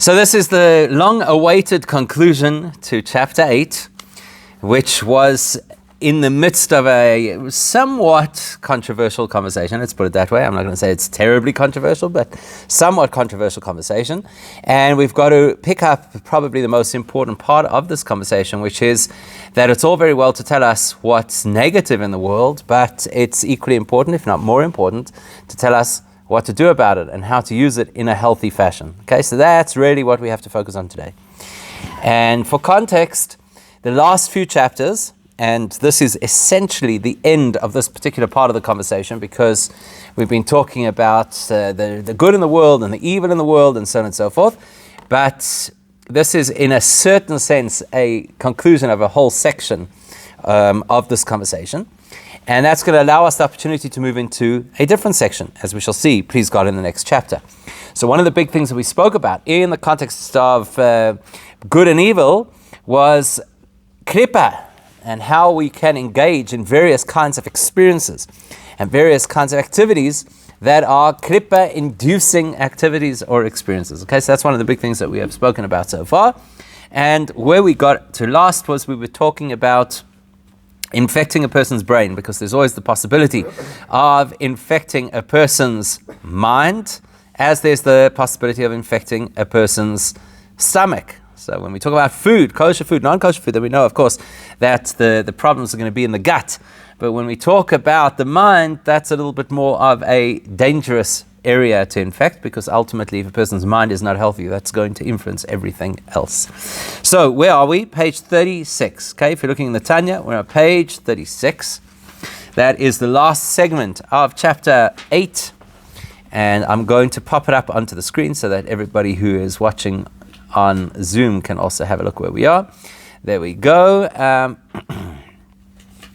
So this is the long-awaited conclusion to chapter 8, which was in the midst of a somewhat controversial conversation. Let's put it that way. I'm not going to say it's terribly controversial, but somewhat controversial conversation. And we've got to pick up probably the most important part of this conversation, which is that it's all very well to tell us what's negative in the world, but it's equally important, if not more important, to tell us what to do about it and how to use it in a healthy fashion. Okay, so that's really what we have to focus on today. And for context, the last few chapters, and this is essentially the end of this particular part of the conversation, because we've been talking about the good in the world and the evil in the world and so on and so forth. But this is, in a certain sense, a conclusion of a whole section of this conversation. And that's going to allow us the opportunity to move into a different section, as we shall see, please God, in the next chapter. So one of the big things that we spoke about in the context of good and evil was klippa, and how we can engage in various kinds of experiences and various kinds of activities that are klippa-inducing activities or experiences. Okay, so that's one of the big things that we have spoken about so far. And where we got to last was we were talking about infecting a person's brain, because there's always the possibility of infecting a person's mind, as there's the possibility of infecting a person's stomach. So when we talk about food, kosher food, non-kosher food, then we know, of course, that the problems are going to be in the gut. But when we talk about the mind, that's a little bit more of a dangerous area to infect, because ultimately, if a person's mind is not healthy, that's going to influence everything else. So where are we? Page 36. Okay, if you're looking in the Tanya, we're on page 36. That is the last segment of chapter 8. And I'm going to pop it up onto the screen so that everybody who is watching on Zoom can also have a look where we are. There we go.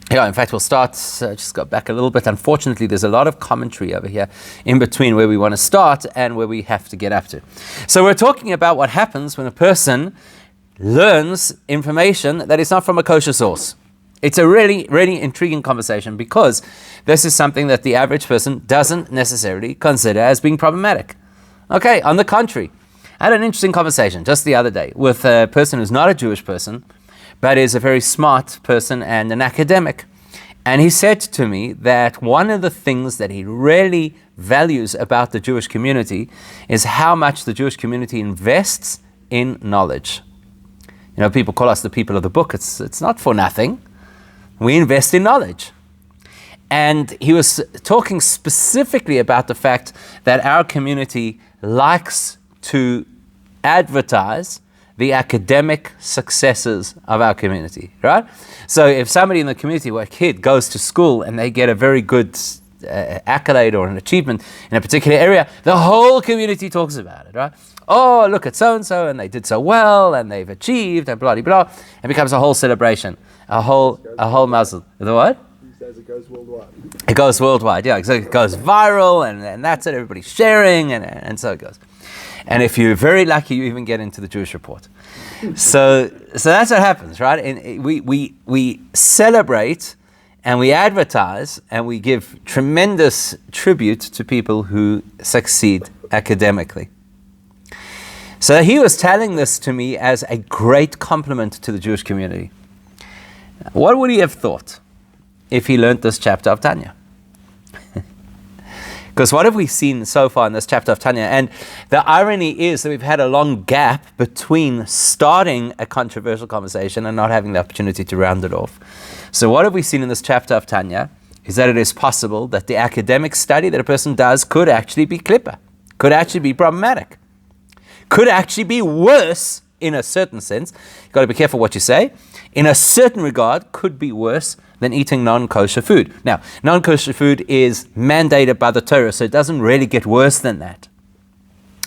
In fact, we'll start, just go back a little bit. Unfortunately, there's a lot of commentary over here in between where we want to start and where we have to get up to. So we're talking about what happens when a person learns information that is not from a kosher source. It's a really, really intriguing conversation, because this is something that the average person doesn't necessarily consider as being problematic. Okay, on the contrary, I had an interesting conversation just the other day with a person who's not a Jewish person, but is a very smart person and an academic. And he said to me that one of the things that he really values about the Jewish community is how much the Jewish community invests in knowledge. You know, people call us the people of the book. It's not for nothing. We invest in knowledge. And he was talking specifically about the fact that our community likes to advertise the academic successes of our community, right? So if somebody in the community, or a kid, goes to school and they get a very good accolade or an achievement in a particular area, the whole community talks about it, right? Oh, look at so-and-so, and they did so well, and they've achieved, and blah-de-blah. It becomes a whole celebration, a whole mazel. The what? He says it goes worldwide. It goes worldwide, yeah. So it goes viral, and that's it. Everybody's sharing, and so it goes. And if you're very lucky, you even get into the Jewish Report. So that's what happens, right? And we celebrate and we advertise and we give tremendous tribute to people who succeed academically. So he was telling this to me as a great compliment to the Jewish community. What would he have thought if he learned this chapter of Tanya? Because what have we seen so far in this chapter of Tanya? And the irony is that we've had a long gap between starting a controversial conversation and not having the opportunity to round it off. So what have we seen in this chapter of Tanya is that it is possible that the academic study that a person does could actually be klippa, could actually be problematic, could actually be worse in a certain sense. You've got to be careful what you say. In a certain regard, could be worse than eating non-kosher food. Now, non-kosher food is mandated by the Torah, so it doesn't really get worse than that.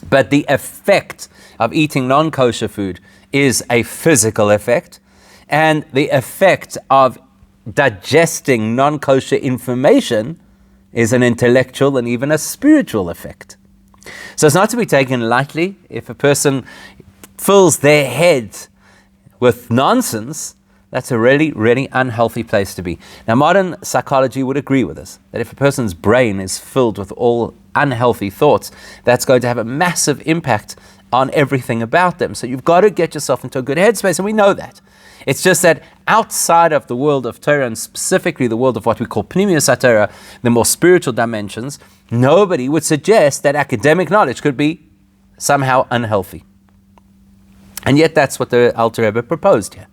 But the effect of eating non-kosher food is a physical effect, and the effect of digesting non-kosher information is an intellectual and even a spiritual effect. So it's not to be taken lightly if a person fills their head with nonsense. That's a really, really unhealthy place to be. Now, modern psychology would agree with us, that if a person's brain is filled with all unhealthy thoughts, that's going to have a massive impact on everything about them. So you've got to get yourself into a good headspace, and we know that. It's just that outside of the world of Torah, and specifically the world of what we call Pnimius HaTorah, the more spiritual dimensions, nobody would suggest that academic knowledge could be somehow unhealthy. And yet that's what the Alter Rebbe proposed here.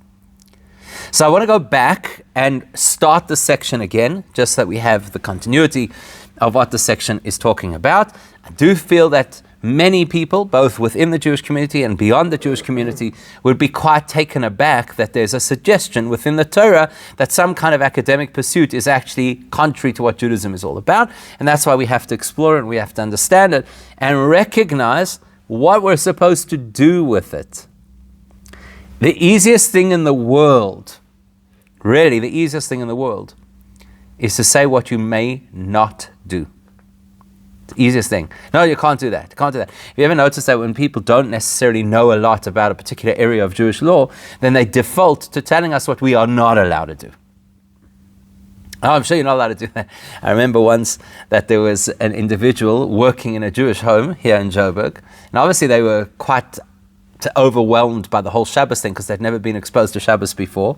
So I want to go back and start the section again, just so that we have the continuity of what the section is talking about. I do feel that many people, both within the Jewish community and beyond the Jewish community, would be quite taken aback that there's a suggestion within the Torah that some kind of academic pursuit is actually contrary to what Judaism is all about. And that's why we have to explore it, and we have to understand it, and recognize what we're supposed to do with it. The easiest thing in the world, really the easiest thing in the world, is to say what you may not do. The easiest thing. No, you can't do that. You can't do that. Have you ever noticed that when people don't necessarily know a lot about a particular area of Jewish law, then they default to telling us what we are not allowed to do? Oh, I'm sure you're not allowed to do that. I remember once that there was an individual working in a Jewish home here in Joburg, and obviously they were quite overwhelmed by the whole Shabbos thing because they'd never been exposed to Shabbos before.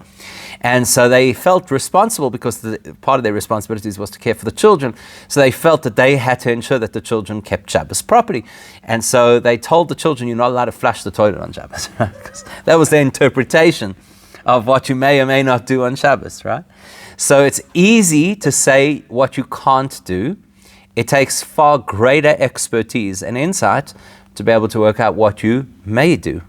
And so they felt responsible, because part of their responsibilities was to care for the children. So they felt that they had to ensure that the children kept Shabbos properly. And so they told the children, you're not allowed to flush the toilet on Shabbos. Because that was their interpretation of what you may or may not do on Shabbos, right? So it's easy to say what you can't do. It takes far greater expertise and insight to be able to work out what you may do.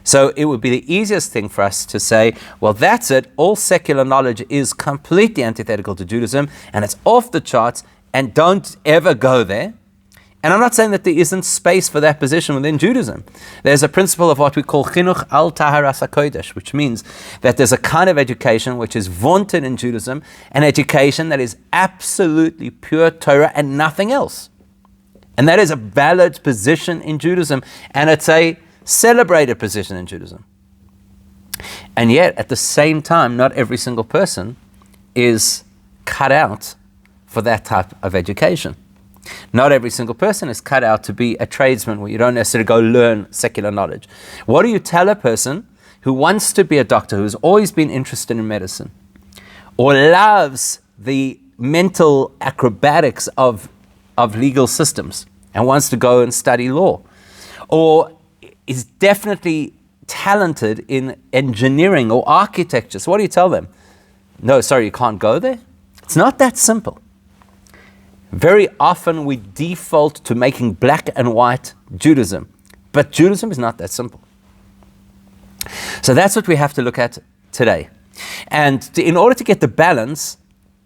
So it would be the easiest thing for us to say, well, that's it. All secular knowledge is completely antithetical to Judaism, and it's off the charts, and don't ever go there. And I'm not saying that there isn't space for that position within Judaism. There's a principle of what we call chinuch al taharas hakodesh, which means that there's a kind of education which is vaunted in Judaism, an education that is absolutely pure Torah and nothing else. And that is a valid position in Judaism, and it's a celebrated position in Judaism. And yet, at the same time, not every single person is cut out for that type of education. Not every single person is cut out to be a tradesman where you don't necessarily go learn secular knowledge. What do you tell a person who wants to be a doctor, who's always been interested in medicine, or loves the mental acrobatics of legal systems and wants to go and study law, or is definitely talented in engineering or architecture? So what do you tell them? No, sorry, you can't go there? It's not that simple. Very often we default to making black and white Judaism, but Judaism is not that simple. So that's what we have to look at today. And in order to get the balance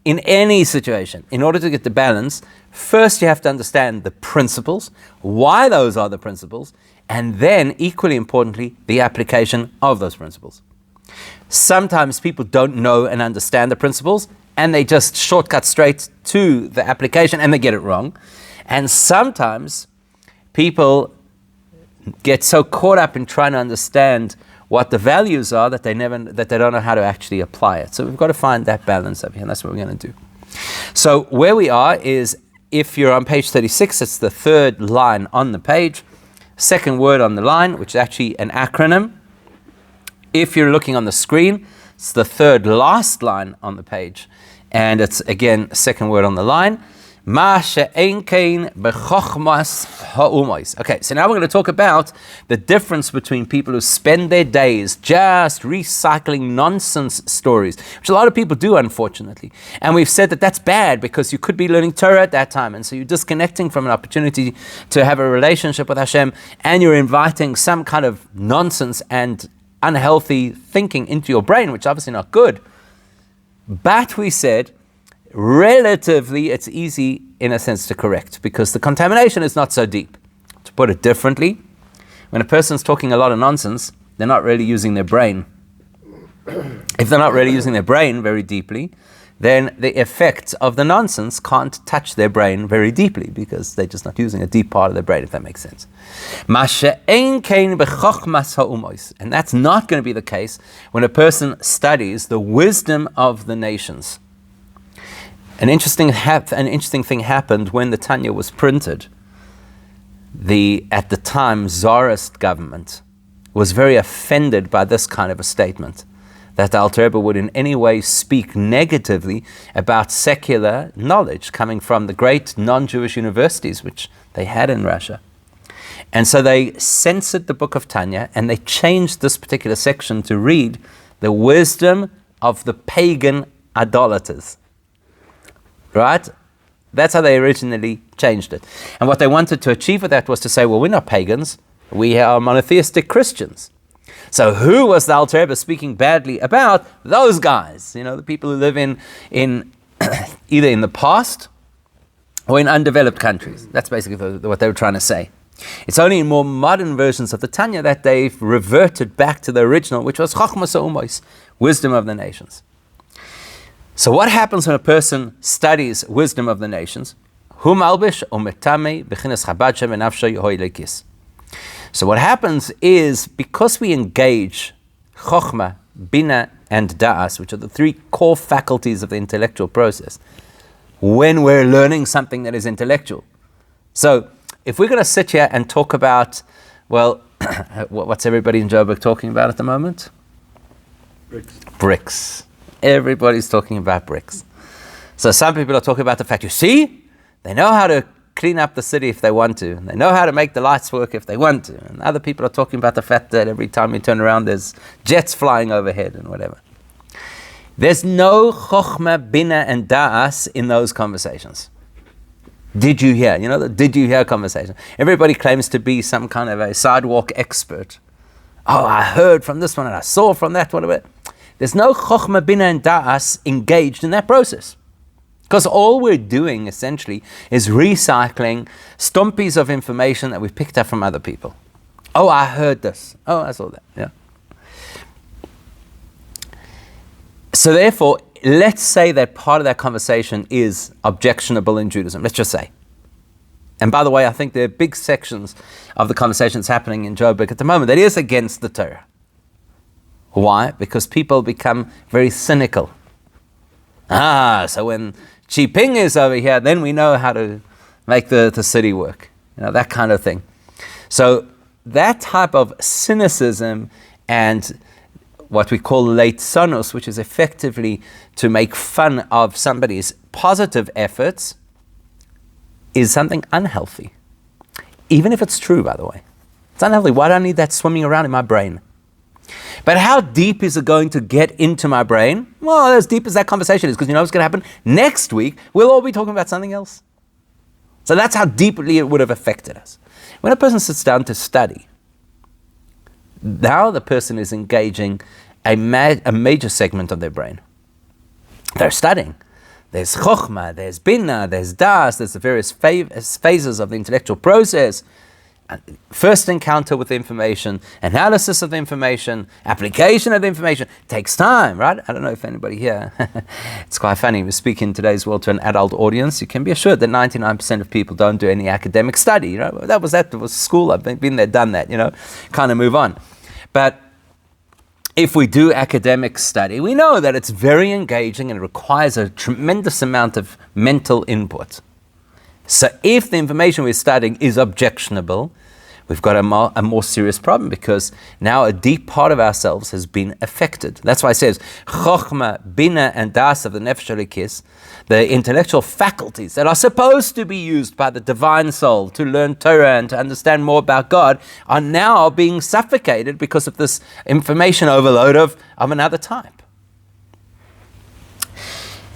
in any situation, in order to get the balance, first you have to understand the principles, why those are the principles, and then, equally importantly, the application of those principles. Sometimes people don't know and understand the principles, and they just shortcut straight to the application, and they get it wrong. And sometimes people get so caught up in trying to understand what the values are that they don't know how to actually apply it. So we've got to find that balance up here, and that's what we're going to do. So where we are is, if you're on page 36, it's the third line on the page, second word on the line, which is actually an acronym. If you're looking on the screen, it's the third last line on the page, and it's again second word on the line. Okay, so now we're going to talk about the difference between people who spend their days just recycling nonsense stories, which a lot of people do, unfortunately. And we've said that that's bad because you could be learning Torah at that time, and so you're disconnecting from an opportunity to have a relationship with Hashem, and you're inviting some kind of nonsense and unhealthy thinking into your brain, which is obviously not good. But we said, relatively, it's easy in a sense to correct because the contamination is not so deep. To put it differently, when a person's talking a lot of nonsense, they're not really using their brain. If they're not really using their brain very deeply, then the effects of the nonsense can't touch their brain very deeply because they're just not using a deep part of their brain, if that makes sense. And that's not going to be the case when a person studies the wisdom of the nations. An interesting thing happened when the Tanya was printed. at the time, Tsarist government was very offended by this kind of a statement, that the Alter Rebbe would in any way speak negatively about secular knowledge coming from the great non-Jewish universities which they had in Russia. And so they censored the book of Tanya, and they changed this particular section to read the wisdom of the pagan idolaters. Right? That's how they originally changed it. And what they wanted to achieve with that was to say, well, we're not pagans, we are monotheistic Christians. So who was the Alter Rebbe speaking badly about? Those guys, the people who live in either in the past or in undeveloped countries. That's basically what they were trying to say. It's only in more modern versions of the Tanya that they've reverted back to the original, which was Chochmas HaUmos, wisdom of the nations. So what happens when a person studies wisdom of the nations? So what happens is, because we engage Chochmah, Bina, and Da'as, which are the three core faculties of the intellectual process, when we're learning something that is intellectual. So if we're going to sit here and talk about, well, what's everybody in Joburg talking about at the moment? Bricks. Everybody's talking about bricks. So some people are talking about the fact, you see, they know how to clean up the city if they want to. They know how to make the lights work if they want to. And other people are talking about the fact that every time you turn around, there's jets flying overhead and whatever. There's no Chochmah, Bina, and Da'as in those conversations. Did you hear? The did you hear conversation. Everybody claims to be some kind of a sidewalk expert. Oh, I heard from this one and I saw from that one. There's no Chochmah, Bina, and Da'as engaged in that process. Because all we're doing, essentially, is recycling stumpies of information that we've picked up from other people. Oh, I heard this. Oh, I saw that. Yeah. So therefore, let's say that part of that conversation is objectionable in Judaism. Let's just say. And by the way, I think there are big sections of the conversations happening in Joburg at the moment that is against the Torah. Why? Because people become very cynical. So when Chi Ping is over here, then we know how to make the city work. That kind of thing. So that type of cynicism and what we call late sonus, which is effectively to make fun of somebody's positive efforts, is something unhealthy. Even if it's true, by the way. It's unhealthy. Why do I need that swimming around in my brain? But how deep is it going to get into my brain? Well, as deep as that conversation is, because you know what's going to happen? Next week, we'll all be talking about something else. So that's how deeply it would have affected us. When a person sits down to study, now the person is engaging a major segment of their brain. They're studying. There's Chochmah, there's Bina, there's Das, there's the various phases of the intellectual process. First encounter with the information, analysis of the information, application of the information takes time, right? I don't know if anybody here, it's quite funny, we speak in today's world to an adult audience. You can be assured that 99% of people don't do any academic study. That was school, I've been there, done that, kind of move on. But if we do academic study, we know that it's very engaging and it requires a tremendous amount of mental input. So if the information we're studying is objectionable, we've got a more serious problem, because now a deep part of ourselves has been affected. That's why it says, Chochmah, Bina, and Das of the Nefesh Elikis, the intellectual faculties that are supposed to be used by the divine soul to learn Torah and to understand more about God, are now being suffocated because of this information overload of another type.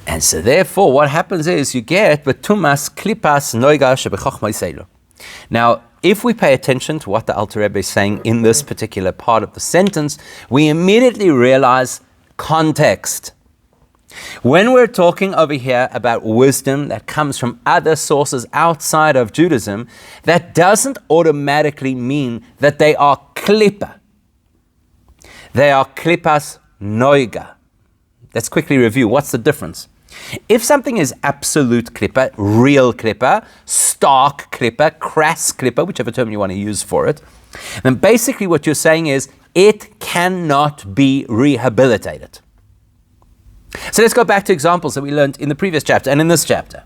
And so therefore, what happens is you get betumas klipas noiga shebechochma yiselu. Now, if we pay attention to what the Alter Rebbe is saying in this particular part of the sentence, we immediately realize context. When we're talking over here about wisdom that comes from other sources outside of Judaism, that doesn't automatically mean that they are klippa. They are klipas noiga. Let's quickly review. What's the difference? If something is absolute klippa, real klippa, stark klippa, crass klippa, whichever term you want to use for it, then basically what you're saying is it cannot be rehabilitated. So let's go back to examples that we learned in the previous chapter and in this chapter.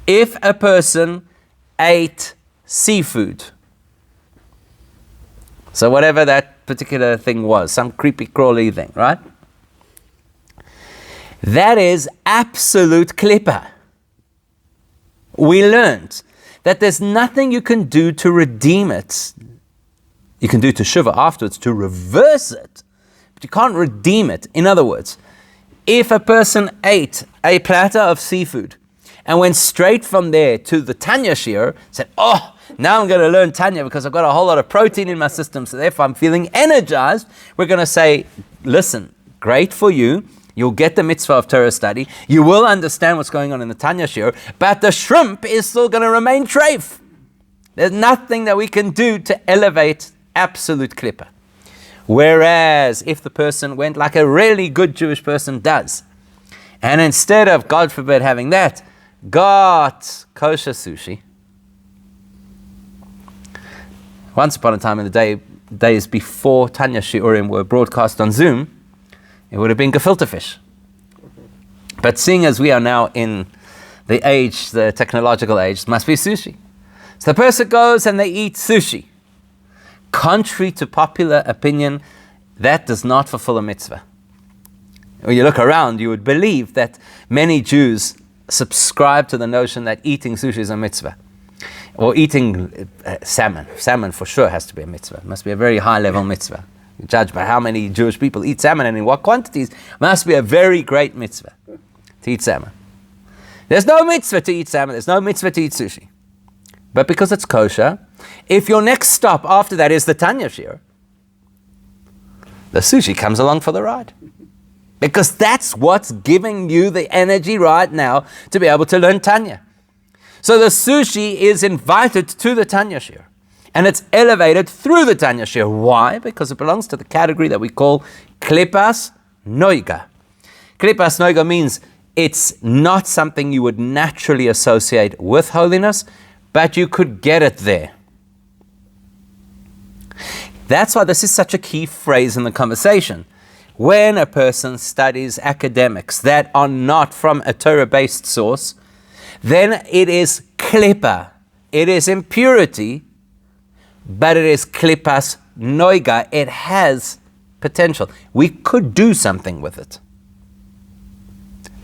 If a person ate seafood. So whatever that particular thing was, some creepy crawly thing, right? That is absolute klippa. We learned that there's nothing you can do to redeem it. You can do to teshuva afterwards, to reverse it, but you can't redeem it. In other words, if a person ate a platter of seafood and went straight from there to the Tanya shiur, said, oh, now I'm going to learn Tanya because I've got a whole lot of protein in my system, so therefore I'm feeling energized, we're going to say, listen, great for you. You'll get the mitzvah of Torah study. You will understand what's going on in the Tanya shiur, but the shrimp is still going to remain treif. There's nothing that we can do to elevate absolute klippa. Whereas if the person went like a really good Jewish person does, and instead of, God forbid, having that, got kosher sushi. Once upon a time in the days before Tanya shiurim were broadcast on Zoom, it would have been gefilte fish. But seeing as we are now in the age, the technological age, it must be sushi. So the person goes and they eat sushi. Contrary to popular opinion, that does not fulfill a mitzvah. When you look around, you would believe that many Jews subscribe to the notion that eating sushi is a mitzvah. Or eating salmon. Salmon for sure has to be a mitzvah. It must be a very high level mitzvah. Judged by how many Jewish people eat salmon and in what quantities, must be a very great mitzvah to eat salmon. There's no mitzvah to eat salmon, there's no mitzvah to eat sushi. But because it's kosher, if your next stop after that is the Tanya shiur, the sushi comes along for the ride. Because that's what's giving you the energy right now to be able to learn Tanya. So the sushi is invited to the Tanya shiur. And it's elevated through the Tanya shiur. Why? Because it belongs to the category that we call klipas noiga. Klipas noiga means it's not something you would naturally associate with holiness, but you could get it there. That's why this is such a key phrase in the conversation. When a person studies academics that are not from a Torah-based source, then it is klippa. It is impurity, but it is klipas noiga. It has potential. We could do something with it.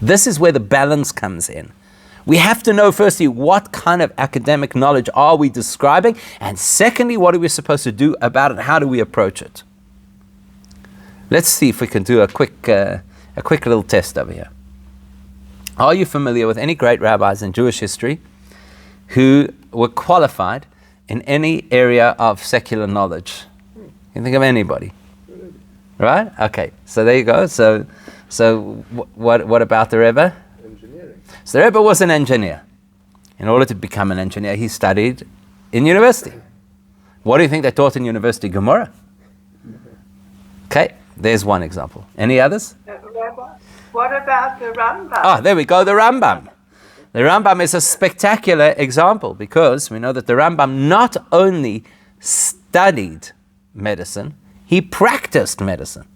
This is where the balance comes in. We have to know, firstly, what kind of academic knowledge are we describing? And secondly, what are we supposed to do about it? How do we approach it? Let's see if we can do a quick little test over here. Are you familiar with any great rabbis in Jewish history who were qualified in any area of secular knowledge? You can think of anybody. Right? Okay, so there you go. So what about the Rebbe? Engineering. So the Rebbe was an engineer. In order to become an engineer, he studied in university. What do you think they taught in university? Gemara. Okay, there's one example. Any others? What about the Rambam? Ah, there we go, the Rambam. The Rambam is a spectacular example because we know that the Rambam not only studied medicine, he practiced medicine.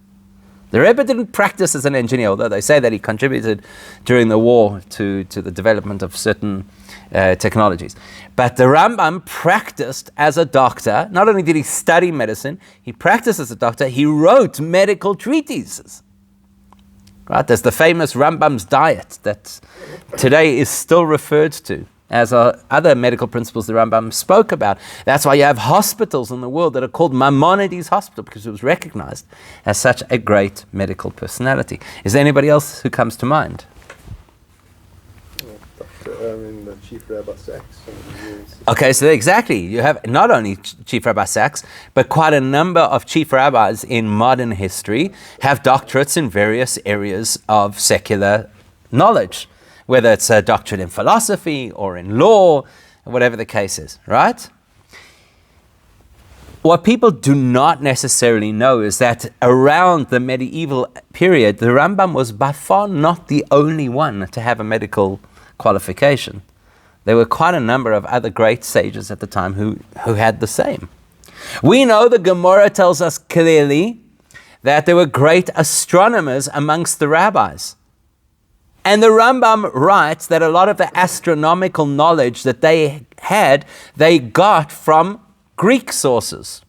The Rebbe didn't practice as an engineer, although they say that he contributed during the war to the development of certain technologies. But the Rambam practiced as a doctor. Not only did he study medicine, he practiced as a doctor, he wrote medical treatises. Right? There's the famous Rambam's diet that today is still referred to as other medical principles the Rambam spoke about. That's why you have hospitals in the world that are called Maimonides Hospital, because it was recognized as such a great medical personality. Is there anybody else who comes to mind? The Chief Rabbi Sachs. Okay, so exactly. You have not only Chief Rabbi Sachs, but quite a number of chief rabbis in modern history have doctorates in various areas of secular knowledge, whether it's a doctorate in philosophy or in law, whatever the case is, right? What people do not necessarily know is that around the medieval period, the Rambam was by far not the only one to have a medical qualification. There were quite a number of other great sages at the time who had the same. We know the Gemara tells us clearly that there were great astronomers amongst the rabbis. And the Rambam writes that a lot of the astronomical knowledge that they had, they got from Greek sources.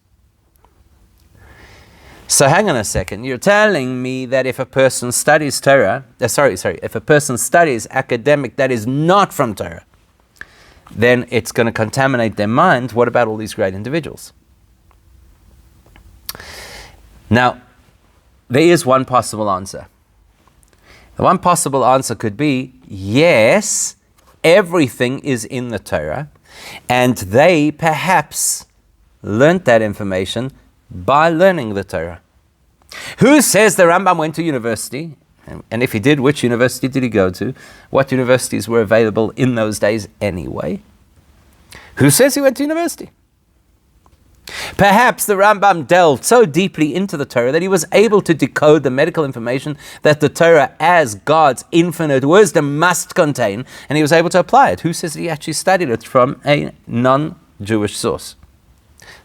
So hang on a second. You're telling me that if a person studies Torah, if a person studies academic that is not from Torah, then it's going to contaminate their mind. What about all these great individuals? Now, there is one possible answer. The one possible answer could be, yes, everything is in the Torah, and they perhaps learnt that information by learning the Torah. Who says the Rambam went to university? And if he did, which university did he go to? What universities were available in those days anyway? Who says he went to university? Perhaps the Rambam delved so deeply into the Torah that he was able to decode the medical information that the Torah, as God's infinite wisdom, must contain, and he was able to apply it. Who says he actually studied it from a non-Jewish source?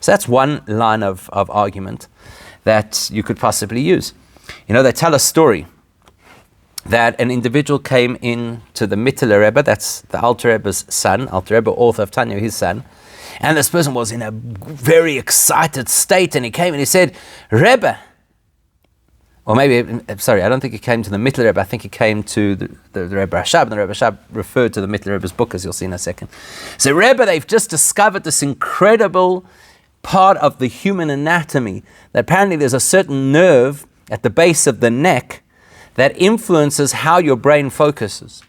So that's one line of argument that you could possibly use. You know, they tell a story that an individual came in to the Mittler Rebbe, that's the Alter Rebbe's son, Alter Rebbe, author of Tanya, his son, and this person was in a very excited state, and he came and he said, Rebbe, or maybe, sorry, I don't think he came to the Mittler Rebbe, I think he came to the Rebbe Rashab, and the Rebbe Rashab referred to the Mittler Rebbe's book, as you'll see in a second. So Rebbe, they've just discovered this incredible part of the human anatomy, that apparently there's a certain nerve at the base of the neck that influences how your brain focuses.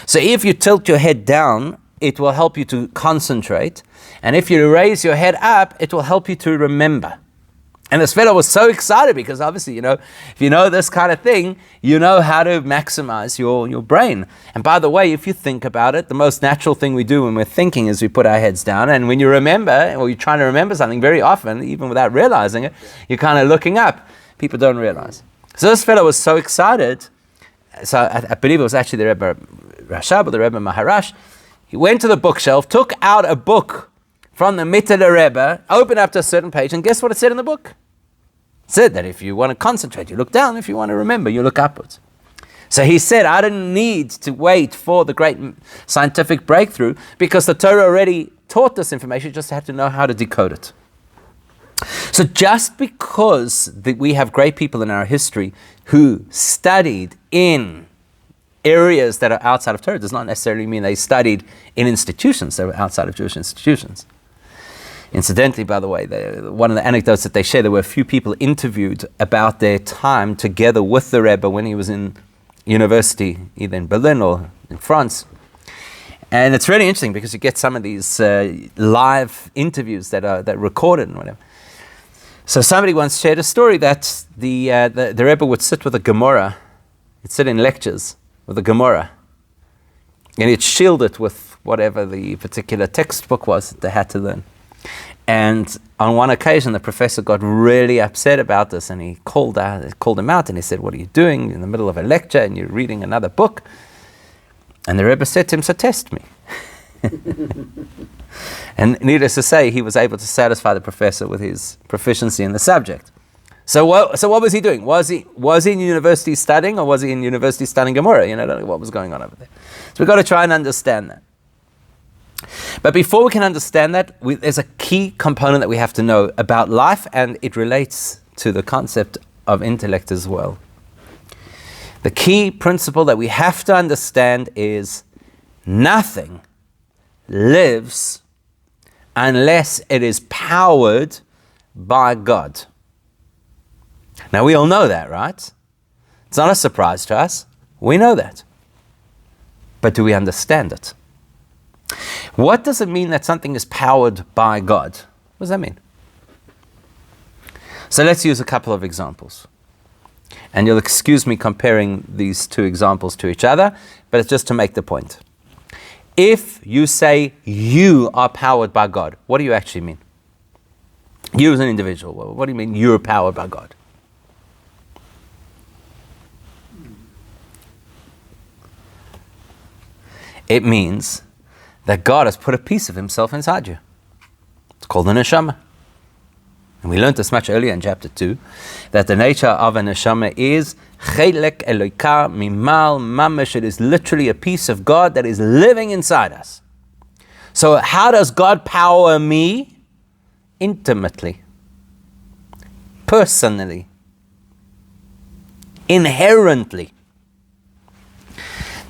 So if you tilt your head down, it will help you to concentrate, and if you raise your head up, it will help you to remember. And this fellow was so excited because obviously, you know, if you know this kind of thing, you know how to maximize your brain. And by the way, if you think about it, the most natural thing we do when we're thinking is we put our heads down, and when you remember, or you're trying to remember something, very often, even without realizing it, you're kind of looking up. People don't realize. So this fellow was so excited, so I believe it was actually the Rebbe Rashab or the Rebbe Maharash. He went to the bookshelf, took out a book from the Mittler Rebbe, opened up to a certain page, and guess what it said in the book? It said that if you want to concentrate, you look down. If you want to remember, you look upwards. So he said, I didn't need to wait for the great scientific breakthrough because the Torah already taught this information. You just had to know how to decode it. So just because we have great people in our history who studied in areas that are outside of Torah does not necessarily mean they studied in institutions that were outside of Jewish institutions. Incidentally, by the way, one of the anecdotes that they share, there were a few people interviewed about their time together with the Rebbe when he was in university, either in Berlin or in France. And it's really interesting because you get some of these live interviews that are recorded and whatever. So somebody once shared a story that the Rebbe would sit with a Gemara, he'd sit in lectures with a Gemara, and he'd shield it with whatever the particular textbook was that they had to learn. And on one occasion, the professor got really upset about this, and he called him out, and he said, what are you doing in the middle of a lecture, and you're reading another book? And the Rebbe said to him, so test me. And needless to say, he was able to satisfy the professor with his proficiency in the subject. So what was he doing? Was he in university studying, or was he in university studying Gemara? You know, what was going on over there? So we've got to try and understand that. But before we can understand that, there's a key component that we have to know about life, and it relates to the concept of intellect as well. The key principle that we have to understand is nothing lives unless it is powered by God. Now we all know that, right? It's not a surprise to us. We know that. But do we understand it? What does it mean that something is powered by God? What does that mean? So let's use a couple of examples. And you'll excuse me comparing these two examples to each other, but it's just to make the point. If you say you are powered by God, what do you actually mean? You as an individual, what do you mean you're powered by God? It means that God has put a piece of himself inside you. It's called a neshama. And we learned this much earlier in chapter 2, that the nature of a neshama is chelek eloka mimal mamash. It is literally a piece of God that is living inside us. So how does God power me? Intimately, personally, inherently.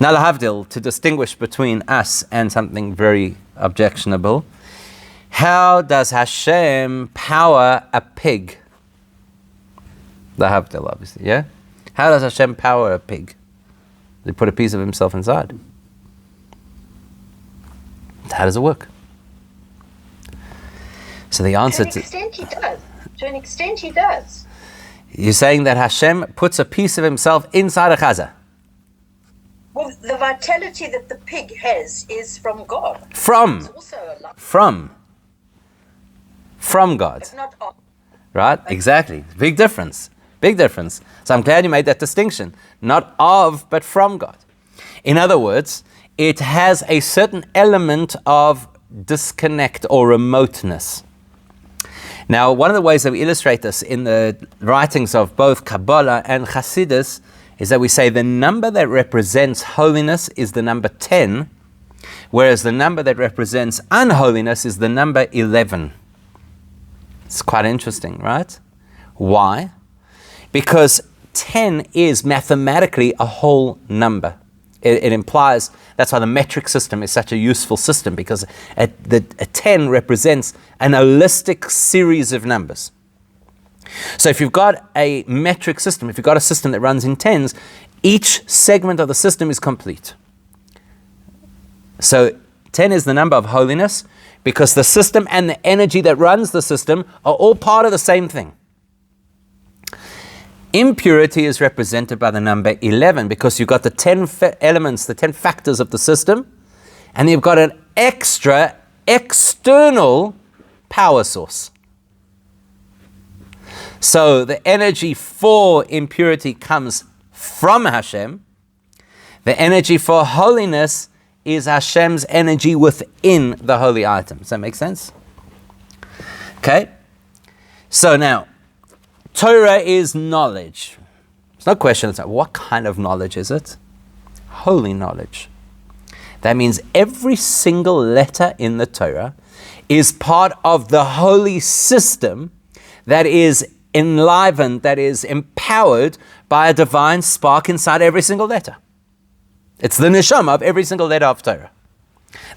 Now, lahavdil, to distinguish between us and something very objectionable, how does Hashem power a pig? Lahavdil, obviously, yeah? How does Hashem power a pig? They put a piece of himself inside. How does it work? So the answer to an extent he does. To an extent he does. You're saying that Hashem puts a piece of himself inside a chaza? Well, the vitality that the pig has is from God. From God. It's not of. Right? Exactly. Big difference. Big difference. So I'm glad you made that distinction. Not of, but from God. In other words, it has a certain element of disconnect or remoteness. Now, one of the ways that we illustrate this in the writings of both Kabbalah and Hasidus is that we say the number that represents holiness is the number 10, whereas the number that represents unholiness is the number 11. It's quite interesting, right? Why? Because 10 is mathematically a whole number. It implies, that's why the metric system is such a useful system, because a 10 represents an holistic series of numbers. So if you've got a metric system, if you've got a system that runs in tens, each segment of the system is complete. So 10 is the number of holiness, because the system and the energy that runs the system are all part of the same thing. Impurity is represented by the number 11, because you've got the 10 elements, the 10 factors of the system, and you've got an extra external power source. So the energy for impurity comes from Hashem. The energy for holiness is Hashem's energy within the holy item. Does that make sense? Okay. So now, Torah is knowledge. There's no question. It's like, what kind of knowledge is it? Holy knowledge. That means every single letter in the Torah is part of the holy system that is enlivened, that is empowered by a divine spark inside every single letter. It's the neshama of every single letter of Torah.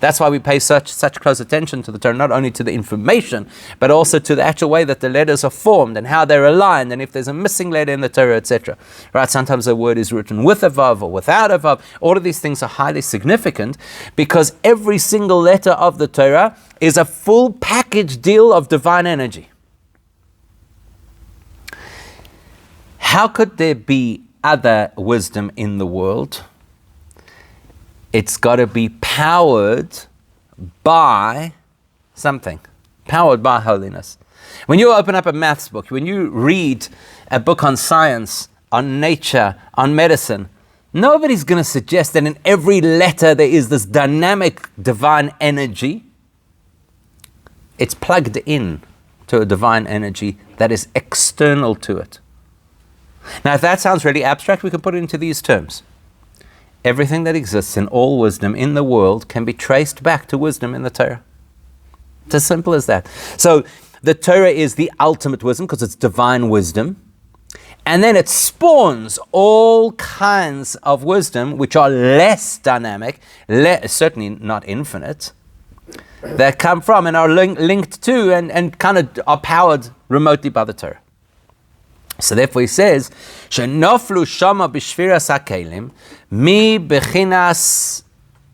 That's why we pay such close attention to the Torah, not only to the information, but also to the actual way that the letters are formed and how they're aligned, and if there's a missing letter in the Torah, etc. Right? Sometimes a word is written with a vav or without a vav. All of these things are highly significant, because every single letter of the Torah is a full package deal of divine energy. How could there be other wisdom in the world? It's got to be powered by something, powered by holiness. When you open up a maths book, when you read a book on science, on nature, on medicine, nobody's going to suggest that in every letter there is this dynamic divine energy. It's plugged in to a divine energy that is external to it. Now, if that sounds really abstract, we can put it into these terms. Everything that exists in all wisdom in the world can be traced back to wisdom in the Torah. It's as simple as that. So the Torah is the ultimate wisdom because it's divine wisdom. And then it spawns all kinds of wisdom which are less dynamic, certainly not infinite, that come from and are linked to and kind of are powered remotely by the Torah. So therefore he says, "Shenoflu shama b'shviras hakelim mi bechinas."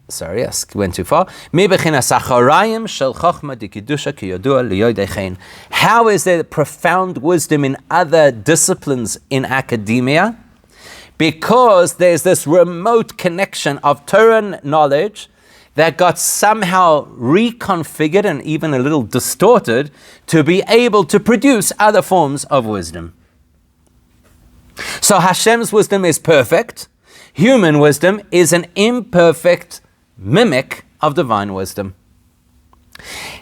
Sorry, I went too far. Mi bechinas acharayim shel chochma dikidusha ki yodua liyodechein. How is there profound wisdom in other disciplines in academia? Because there's this remote connection of Torah knowledge that got somehow reconfigured and even a little distorted to be able to produce other forms of wisdom. So Hashem's wisdom is perfect. Human wisdom is an imperfect mimic of divine wisdom.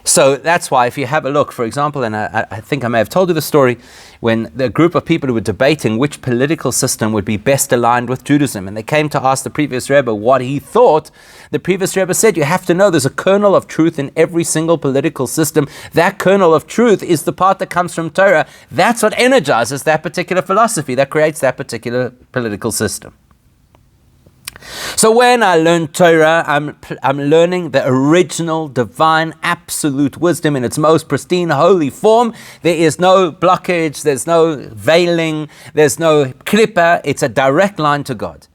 So that's why if you have a look, for example, and I think I may have told you the story, when the group of people who were debating which political system would be best aligned with Judaism, and they came to ask the previous Rebbe what he thought, the previous Rebbe said, you have to know there's a kernel of truth in every single political system. That kernel of truth is the part that comes from Torah. That's what energizes that particular philosophy, that creates that particular political system. So when I learn Torah, I'm learning the original, divine, absolute wisdom in its most pristine, holy form. There is no blockage, there's no veiling, there's no klippa. It's a direct line to God.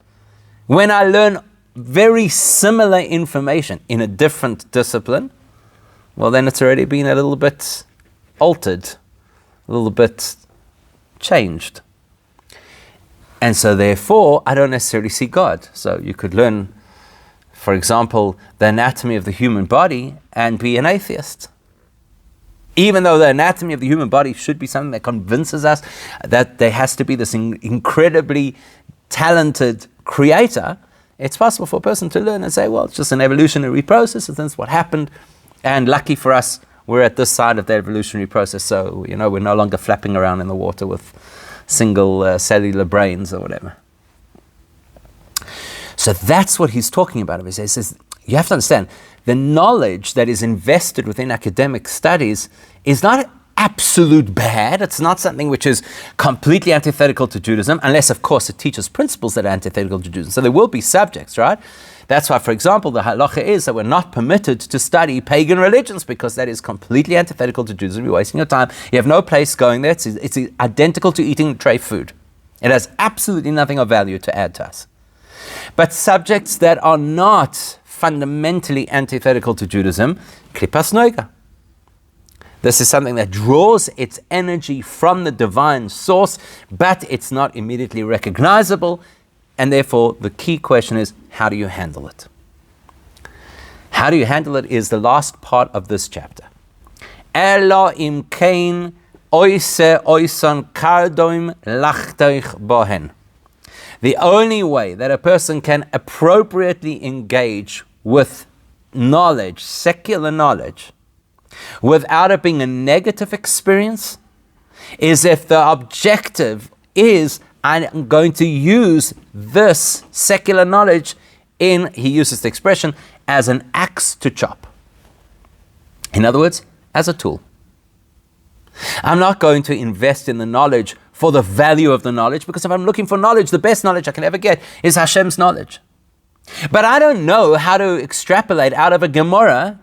When I learn very similar information in a different discipline, well, then it's already been a little bit altered, a little bit changed. And so therefore, I don't necessarily see God. So you could learn, for example, the anatomy of the human body and be an atheist. Even though the anatomy of the human body should be something that convinces us that there has to be this incredibly talented creator, it's possible for a person to learn and say, well, it's just an evolutionary process, and that's what happened. And lucky for us, we're at this side of the evolutionary process, so we're no longer flapping around in the water with single cellular brains or whatever. So that's what he's talking about. He says, you have to understand, the knowledge that is invested within academic studies is not absolute bad. It's not something which is completely antithetical to Judaism, unless, of course, it teaches principles that are antithetical to Judaism. So there will be subjects, right? That's why, for example, the halacha is that we're not permitted to study pagan religions, because that is completely antithetical to Judaism. You're wasting your time. You have no place going there. It's identical to eating tray food. It has absolutely nothing of value to add to us. But subjects that are not fundamentally antithetical to Judaism, klipas noiga. This is something that draws its energy from the divine source, but it's not immediately recognizable. And therefore, the key question is, how do you handle it? How do you handle it is the last part of this chapter. Elo im kein oise oison kardoim lachtoich bohen. The only way that a person can appropriately engage with knowledge, secular knowledge, without it being a negative experience, is if the objective is, I'm going to use this secular knowledge he uses the expression, as an axe to chop. In other words, as a tool. I'm not going to invest in the knowledge for the value of the knowledge, because if I'm looking for knowledge, the best knowledge I can ever get is Hashem's knowledge. But I don't know how to extrapolate out of a Gemara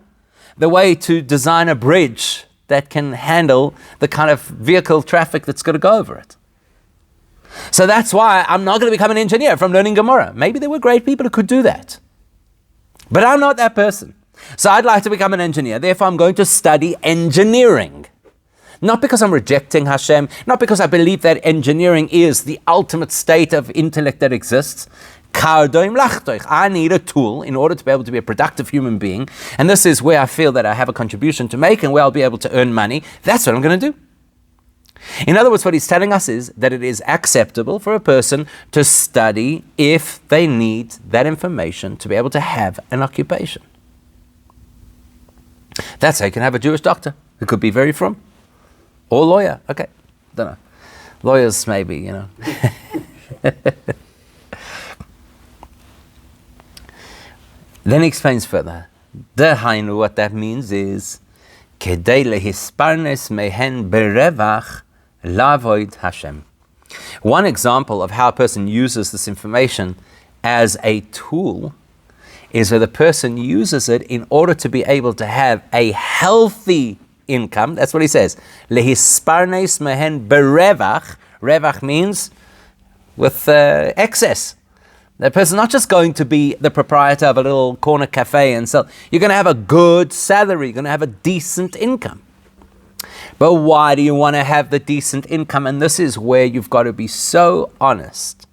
the way to design a bridge that can handle the kind of vehicle traffic that's going to go over it. So that's why I'm not going to become an engineer from learning Gemara. Maybe there were great people who could do that. But I'm not that person. So I'd like to become an engineer. Therefore, I'm going to study engineering. Not because I'm rejecting Hashem, not because I believe that engineering is the ultimate state of intellect that exists. I need a tool in order to be able to be a productive human being. And this is where I feel that I have a contribution to make and where I'll be able to earn money. That's what I'm going to do. In other words, what he's telling us is that it is acceptable for a person to study if they need that information to be able to have an occupation. That's how you can have a Jewish doctor who could be very frum. Or lawyer. Okay, don't know. Lawyers maybe, Then he explains further. Dehainu, what that means is kedei lehisparnes mehen berevach lavoid Hashem. One example of how a person uses this information as a tool is where the person uses it in order to be able to have a healthy income. That's what he says. Lehisparnes mehen berevach. Revach means with excess. The person's not just going to be the proprietor of a little corner cafe and sell. You're going to have a good salary. You're going to have a decent income. But why do you want to have the decent income? And this is where you've got to be so honest.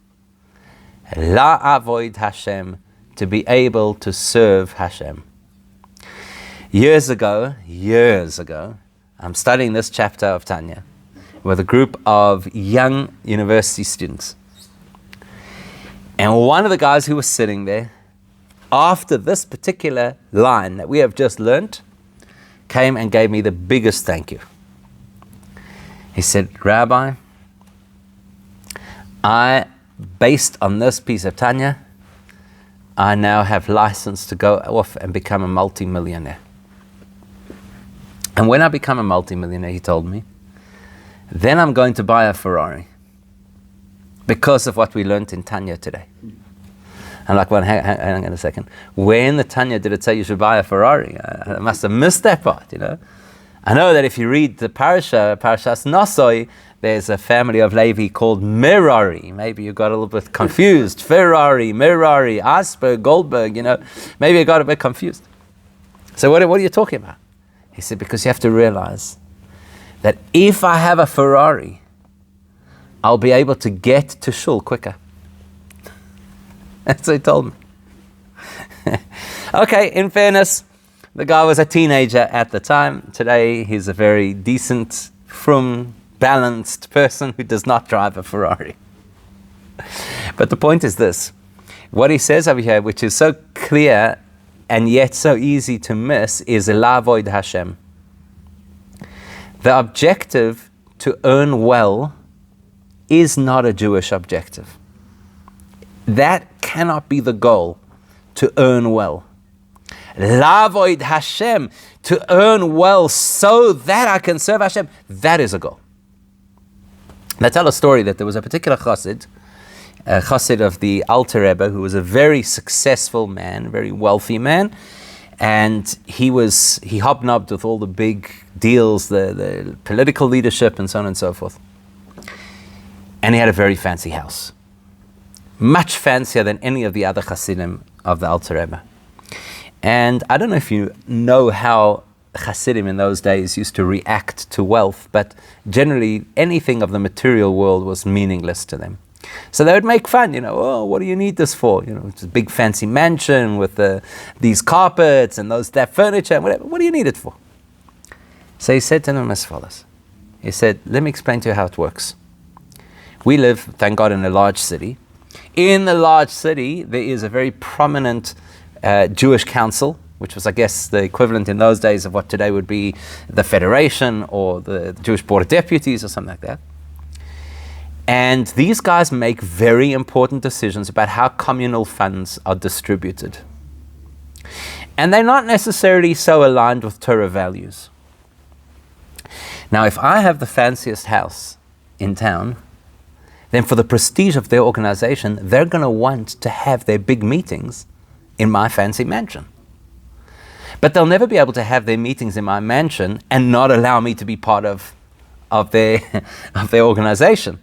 La avoid Hashem, to be able to serve Hashem. Years ago, I'm studying this chapter of Tanya with a group of young university students. And one of the guys who was sitting there, after this particular line that we have just learnt, came and gave me the biggest thank you. He said, Rabbi, based on this piece of Tanya, I now have license to go off and become a multi-millionaire. And when I become a multi-millionaire, he told me, then I'm going to buy a Ferrari because of what we learned in Tanya today. I'm like, well, hang on a second. When the Tanya did it say you should buy a Ferrari? I must have missed that part, you know. I know that if you read the Parashas Nosoi, there's a family of Levi called Merari. Maybe you got a little bit confused. Ferrari, Merari, Asperg, Goldberg, you know. Maybe you got a bit confused. So what are you talking about? He said, because you have to realize that if I have a Ferrari, I'll be able to get to shul quicker. That's what he told me. Okay, in fairness, the guy was a teenager at the time. Today, he's a very decent, frum, balanced person who does not drive a Ferrari. But the point is this. What he says over here, which is so clear and yet so easy to miss, is La'avoid Hashem. The objective to earn well is not a Jewish objective. That cannot be the goal, to earn well. La'avoid Hashem, to earn well so that I can serve Hashem, that is a goal. They tell a story that there was a particular chassid, a chassid of the Alter Rebbe, who was a very successful man, very wealthy man, and he hobnobbed with all the big deals, the political leadership and so on and so forth. And he had a very fancy house. Much fancier than any of the other Hasidim of the Alter Rebbe. And I don't know if you know how Hasidim in those days used to react to wealth, but generally anything of the material world was meaningless to them. So they would make fun, oh, what do you need this for? It's a big fancy mansion with these carpets and that furniture, and whatever. What do you need it for? So he said to them as follows. He said, let me explain to you how it works. We live, thank God, in a large city. In the large city, there is a very prominent Jewish council, which was, I guess, the equivalent in those days of what today would be the Federation or the Jewish Board of Deputies or something like that. And these guys make very important decisions about how communal funds are distributed. And they're not necessarily so aligned with Torah values. Now, if I have the fanciest house in town, then for the prestige of their organization, they're going to want to have their big meetings in my fancy mansion. But they'll never be able to have their meetings in my mansion and not allow me to be part of their organization.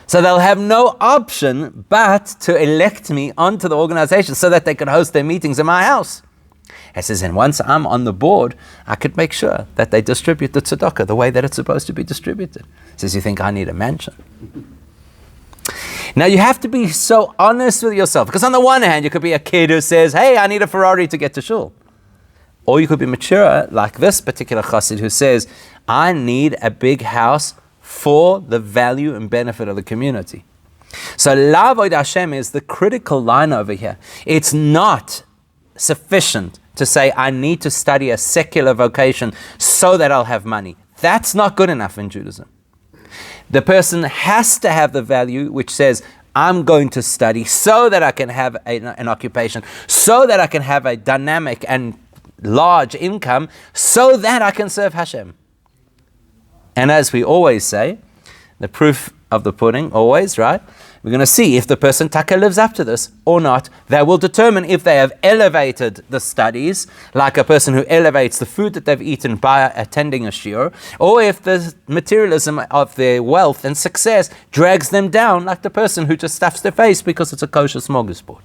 So they'll have no option but to elect me onto the organization so that they can host their meetings in my house. He says, and once I'm on the board, I could make sure that they distribute the tzedakah the way that it's supposed to be distributed. He says, you think I need a mansion? Now you have to be so honest with yourself, because on the one hand, you could be a kid who says, hey, I need a Ferrari to get to shul. Or you could be mature, like this particular chassid who says, I need a big house for the value and benefit of the community. So La'avoid Hashem is the critical line over here. It's not sufficient to say, I need to study a secular vocation so that I'll have money. That's not good enough in Judaism. The person has to have the value which says, I'm going to study so that I can have an occupation, so that I can have a dynamic and large income, so that I can serve Hashem. And as we always say, the proof of the pudding, always, right? We're going to see if the person taka lives up to this or not. That will determine if they have elevated the studies, like a person who elevates the food that they've eaten by attending a shiur, or if the materialism of their wealth and success drags them down, like the person who just stuffs their face because it's a kosher smorgasbord.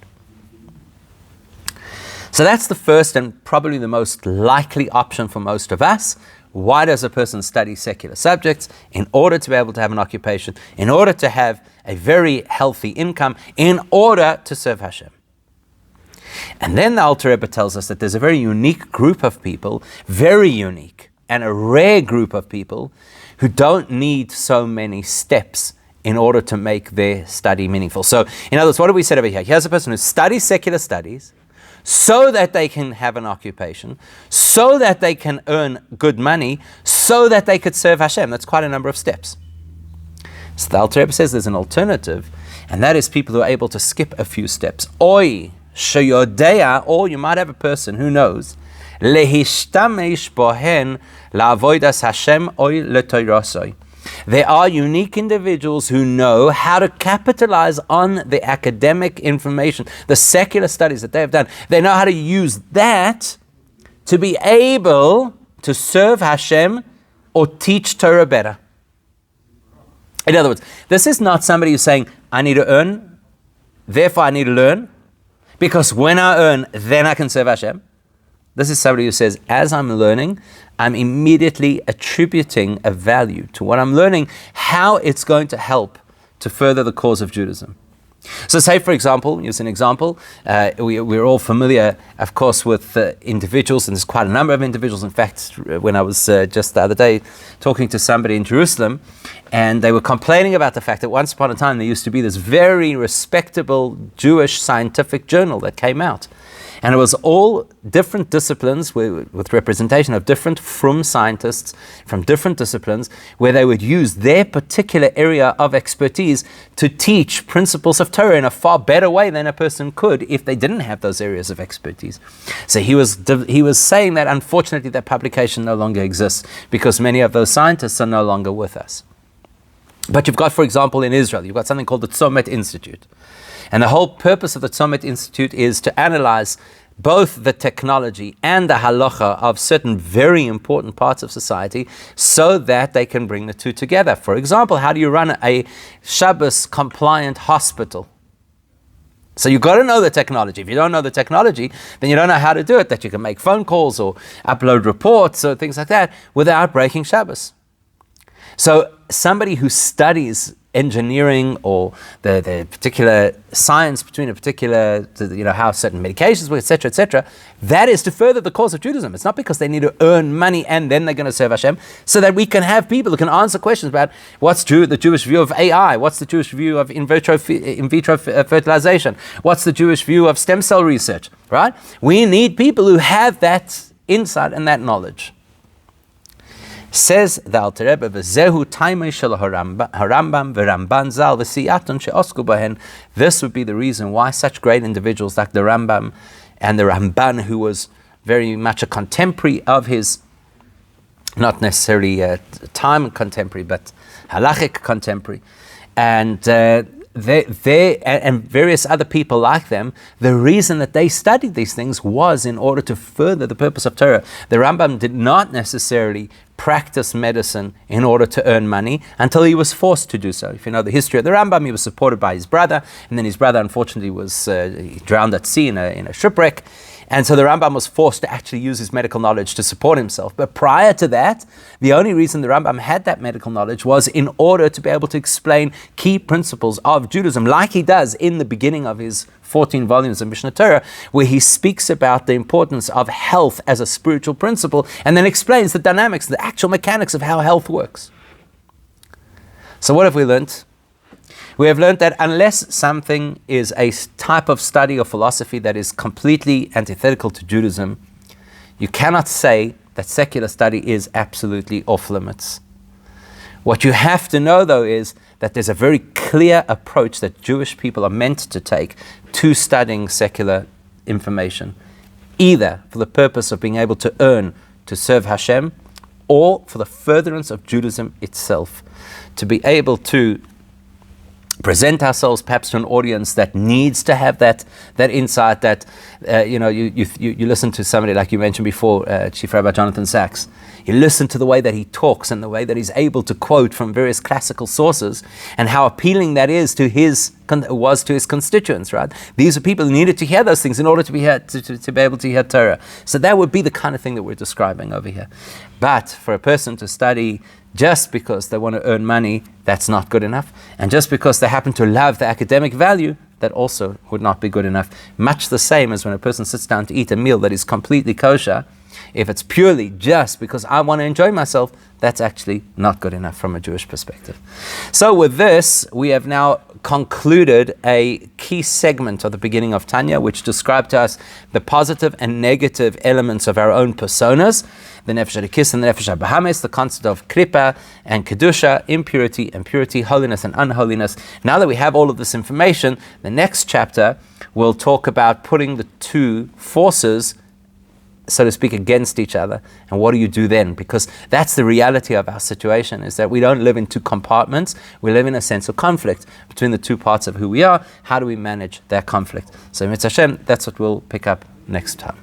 So that's the first and probably the most likely option for most of us. Why does a person study secular subjects? In order to be able to have an occupation, in order to have a very healthy income, in order to serve Hashem. And then the Alter Rebbe tells us that there's a very unique group of people, very unique, and a rare group of people who don't need so many steps in order to make their study meaningful. So, in other words, what have we said over here? Here's a person who studies secular studies, so that they can have an occupation, so that they can earn good money, so that they could serve Hashem. That's quite a number of steps. So the Alter Rebbe says there's an alternative, and that is people who are able to skip a few steps. Oi, sheyodea, or you might have a person who knows, lehishtamesh bohen la'avodas Hashem oi letoirosoi. There are unique individuals who know how to capitalize on the academic information, the secular studies that they have done. They know how to use that to be able to serve Hashem or teach Torah better. In other words, this is not somebody who's saying, I need to earn, therefore I need to learn, because when I earn, then I can serve Hashem. This is somebody who says, as I'm learning, I'm immediately attributing a value to what I'm learning, how it's going to help to further the cause of Judaism. So say, for example, use an example, we're all familiar, of course, with individuals, and there's quite a number of individuals. In fact, when I was just the other day talking to somebody in Jerusalem, and they were complaining about the fact that once upon a time there used to be this very respectable Jewish scientific journal that came out. And it was all different disciplines with representation of different frum scientists from different disciplines, where they would use their particular area of expertise to teach principles of Torah in a far better way than a person could if they didn't have those areas of expertise. So he was saying that unfortunately that publication no longer exists because many of those scientists are no longer with us. But you've got, for example, in Israel, you've got something called the Tzomet Institute. And the whole purpose of the Tzomet Institute is to analyze both the technology and the halacha of certain very important parts of society so that they can bring the two together. For example, how do you run a Shabbos-compliant hospital? So you've got to know the technology. If you don't know the technology, then you don't know how to do it, that you can make phone calls or upload reports or things like that without breaking Shabbos. So somebody who studies engineering or the particular science between a particular, how certain medications work, etc., that is to further the cause of Judaism. It's not because they need to earn money and then they're going to serve Hashem, so that we can have people who can answer questions about what's the Jewish view of AI, what's the Jewish view of in vitro fertilization, what's the Jewish view of stem cell research, right? We need people who have that insight and that knowledge. Says the Alter Rebbe, "V'zehu taimei shel Harambam v'Ramban zal v'siyaton she'osku bahen." This would be the reason why such great individuals like the Rambam and the Ramban, who was very much a contemporary of his, not necessarily time contemporary, but halachic contemporary, and they and various other people like them, the reason that they studied these things was in order to further the purpose of Torah. The Rambam did not necessarily practice medicine in order to earn money until he was forced to do so. If you know the history of the Rambam, he was supported by his brother, and then his brother unfortunately was drowned at sea in a shipwreck. And so the Rambam was forced to actually use his medical knowledge to support himself. But prior to that, the only reason the Rambam had that medical knowledge was in order to be able to explain key principles of Judaism, like he does in the beginning of his 14 volumes of Mishnah Torah, where he speaks about the importance of health as a spiritual principle, and then explains the dynamics, the actual mechanics of how health works. So what have we learned? We have learned that unless something is a type of study or philosophy that is completely antithetical to Judaism, you cannot say that secular study is absolutely off limits. What you have to know, though, is that there's a very clear approach that Jewish people are meant to take to studying secular information, either for the purpose of being able to earn to serve Hashem, or for the furtherance of Judaism itself, to be able to present ourselves perhaps to an audience that needs to have that insight, that you listen to somebody like you mentioned before, Chief Rabbi Jonathan Sachs. You listen to the way that he talks and the way that he's able to quote from various classical sources, and how appealing that is to his constituents, right? These are people who needed to hear those things in order to be to be able to hear Torah. So that would be the kind of thing that we're describing over here. But for a person to study just because they want to earn money, that's not good enough. And just because they happen to love the academic value, that also would not be good enough. Much the same as when a person sits down to eat a meal that is completely kosher, If it's purely just because I want to enjoy myself, that's actually not good enough from a Jewish perspective. So with this, we have now concluded a key segment of the beginning of Tanya, which described to us the positive and negative elements of our own personas, the Nefesh HaKis and the Nefesh HaBahamis, the concept of Kripa and Kedusha, impurity and purity, holiness and unholiness. Now that we have all of this information, the next chapter will talk about putting the two forces, so to speak, against each other. And what do you do then? Because that's the reality of our situation, is that we don't live in two compartments. We live in a sense of conflict between the two parts of who we are. How do we manage that conflict? So, Mitzvah Hashem, that's what we'll pick up next time.